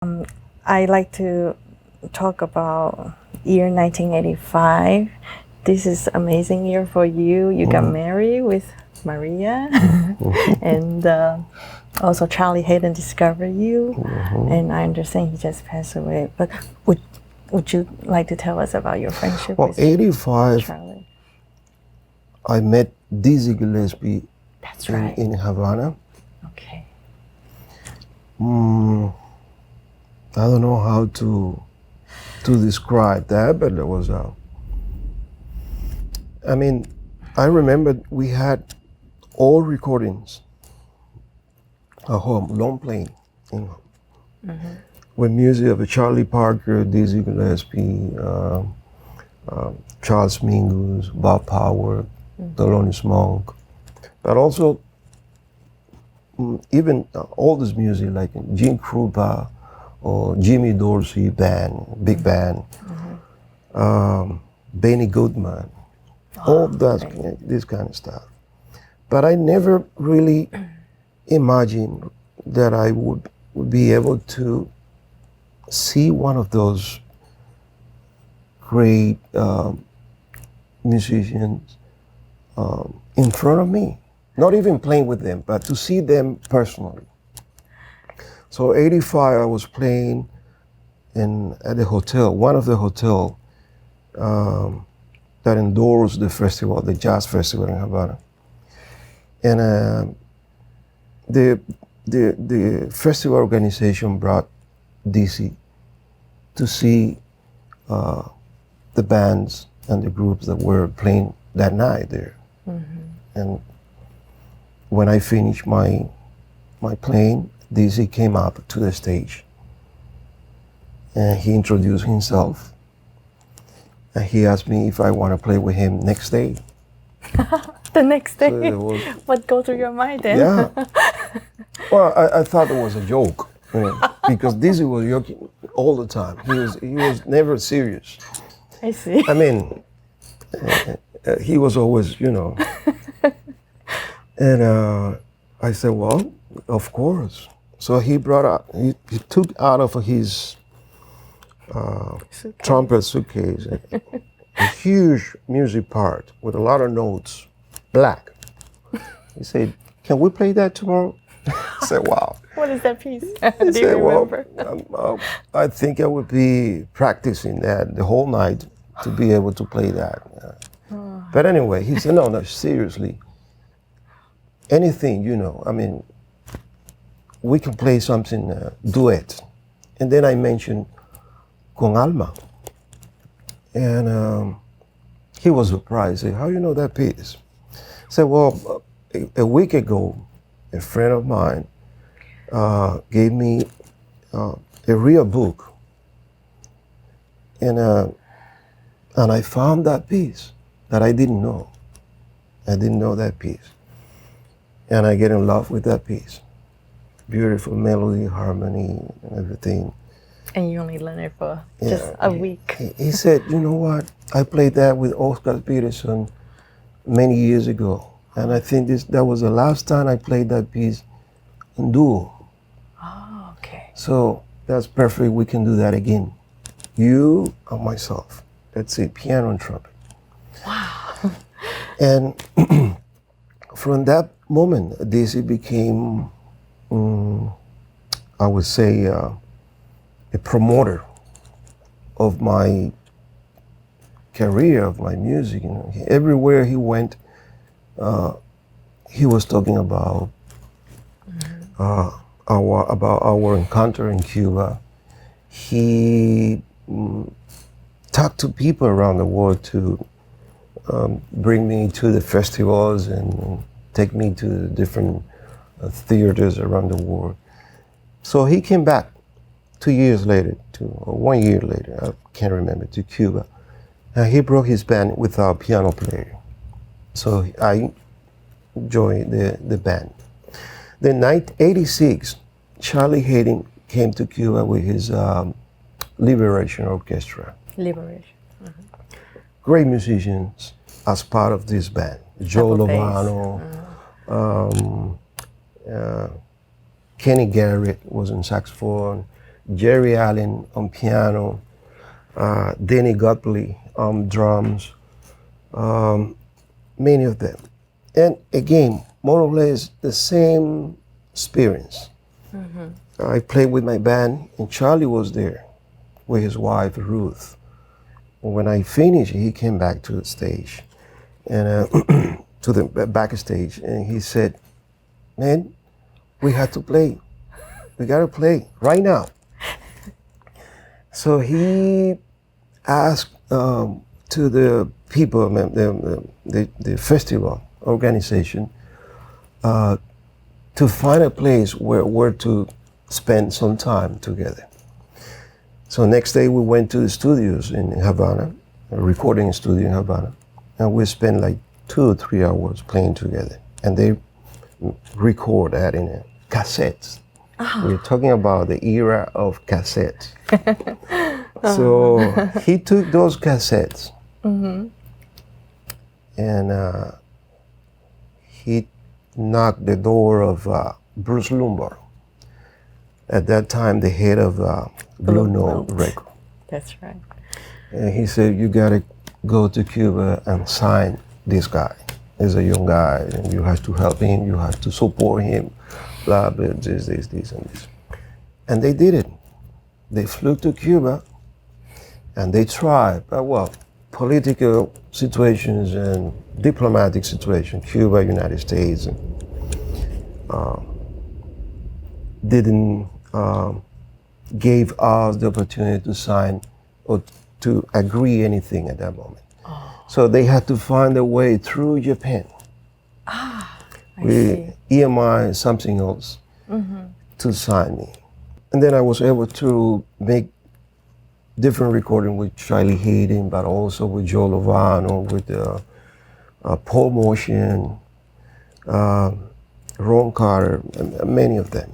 I like to talk about year 1985. This is amazing year for you. You got married with Maria, and also Charlie Hayden discovered you, and I understand he just passed away. But would you like to tell us about your friendship Well, with 85, Charlie? I met Dizzy Gillespie That's right. in Havana. Okay. I don't know how to describe that, but there was I remember we had all recordings at home, long playing, with music of Charlie Parker, Dizzy Gillespie, Charles Mingus, Bob Power, Thelonious Monk, but also even all this music like Gene Krupa or Jimmy Dorsey band, big band, Benny Goodman, all that, this kind of stuff. But I never really imagined that I would be able to see one of those great musicians in front of me. Not even playing with them, but to see them personally. So 85, I was playing at the hotel, one of the hotel that endorsed the festival, the jazz festival in Havana. And the festival organization brought Dizzy to see the bands and the groups that were playing that night there. And when I finished my playing, Dizzy came up to the stage and he introduced himself and he asked me if I want to play with him next day. The next day? So what goes through your mind then? Yeah. Well, I thought it was a joke, because Dizzy was joking all the time. He was never serious. I see. I mean, he was always, And I said, well, of course. So he took out of his trumpet suitcase a huge music part with a lot of notes, black. He said, can we play that tomorrow? I said, wow. What is that piece? He Do you remember? Well, I think I would be practicing that the whole night to be able to play that. But anyway, he said, no, seriously. Anything, we can play something, duet. And then I mentioned Con Alma. And he was surprised. He said, how you know that piece? I said, well, a week ago, a friend of mine gave me a real book. And I found that piece that I didn't know. I didn't know that piece. And I get in love with that piece. Beautiful melody, harmony, and everything. And you only learned it for just a week. He said, you know what? I played that with Oscar Peterson many years ago. And I think that was the last time I played that piece in duo. Oh, okay. So that's perfect. We can do that again. You and myself. That's it, piano and trumpet. Wow. And from that moment, Dizzy became, I would say, a promoter of my career, of my music. Everywhere he went, he was talking about our encounter in Cuba. He talked to people around the world to bring me to the festivals and take me to the different theaters around the world. So he came back 2 years later, or 1 year later, I can't remember, to Cuba. And he brought his band with our piano player. So I joined the band. Then 1986, Charlie Hayden came to Cuba with his Liberation Orchestra. Liberation. Great musicians as part of this band. Joe Lovano, Kenny Garrett was on saxophone, Jerry Allen on piano, Danny Gottlieb on drums, many of them. And again, more or less the same experience. I played with my band, and Charlie was there with his wife, Ruth. When I finished, he came back to the stage, and to the backstage, and he said, "Man, we have to play. We gotta play right now." So he asked to the people, the festival organization, to find a place where to spend some time together. So next day we went to the studios in Havana, a recording studio in Havana, and we spent like 2 or 3 hours playing together. And they record that in cassettes. Oh. We're talking about the era of cassettes. So he took those cassettes and he knocked the door of Bruce Lumber, at that time the head of Blue Note record. That's right. And he said, "You gotta go to Cuba and sign this guy. He's a young guy, and you have to help him, you have to support him, blah, blah, this, and this." And they did it. They flew to Cuba, and they tried, but well, political situations and diplomatic situations, Cuba, United States, didn't gave us the opportunity to sign or to agree anything at that moment. Oh. So they had to find a way through Japan. I see. EMI something else to sign me. And then I was able to make different recording with Charlie Hayden, but also with Joe Lovano, with Paul Motion, Ron Carter, many of them.